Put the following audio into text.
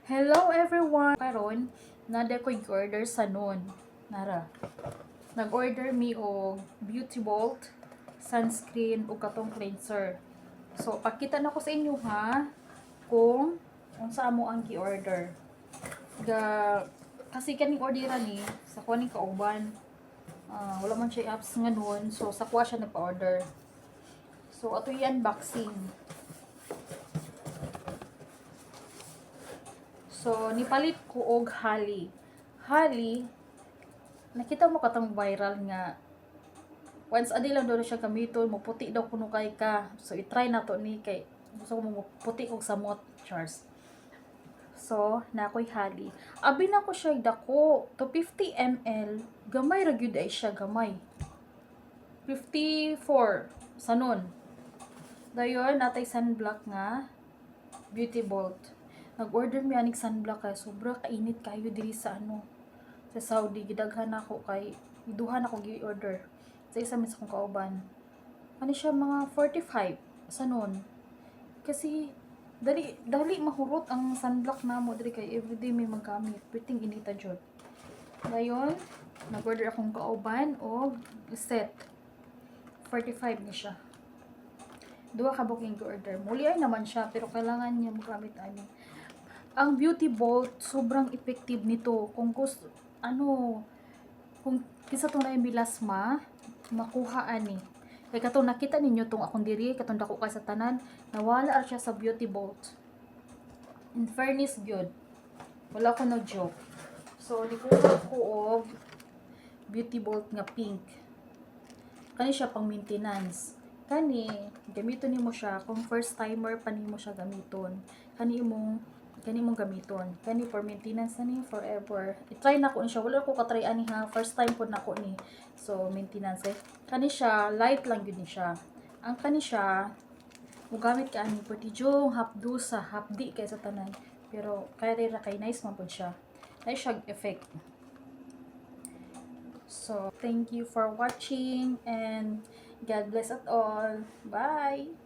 Hello everyone! Karon, nada ko order sa nun. Nara. Nag-order mi og Beauty Bolt, sunscreen ug katong cleanser. So, pakita na ko sa inyo ha kung unsa amo ang gi-order. Kasi kaning orderan ni sa kuha ning kauban. Wala man siya apps nga nun. So, sa kuha siya nagpa-order. So, ato yung unboxing. So, nipalit ko og Hali. Hali, nakita mo katong viral nga. Once a day lang daw siya gamiton, maputi daw kuno kay ka. So, i-try na to ni kay gusto ko maputi og samot, Charles. So, na ako'y Hali. Abi na ko siya dako to 50 ml. Gamay ra gyud ay siya, gamay. 54 sanon. Dayon natay sunblock nga Beauty Bolt. Nag-order mi aning sunblock kay sobra kainit kayo diri sa sa Saudi. Gidaghan ako kay iduhan ako gi-order sa isa min sa kong kauban. Ano siya mga 45 sanon. Kasi dali mahurot ang sunblock namo diri kay everyday may magamit. Piting inita jud. Dayon nag-order akong kauban og set 45 ni siya. Duha ka booking order. Muli ay naman siya pero kailangan niya magamit ang Beauty Bolt sobrang effective nito kung gusto kung kisa tong na bilasma makuha ani kay katong nakita ninyo tong akong diri katong dako kay sa tanan nawala siya sa Beauty Bolt. In fairness good, wala ko na joke. So nikuha ko og Beauty Bolt nga pink. Kani siya pang maintenance. Kani gamiton nimo siya kung first timer pa nimo siya gamiton. Kani mong gamiton. Kani for maintenance na ni forever. I-try na ko ni siya. Wala ko ka-try ani ha. First time po na ko ni. So maintenance Kani siya light lang gyud ni siya. Ang kani siya mugamit ka ani pwede jung hapdu sa hapdi kay sa tanan. Pero kaya ra kay nice man pud siya. Nice siya effect. So thank you for watching and God bless at all. Bye.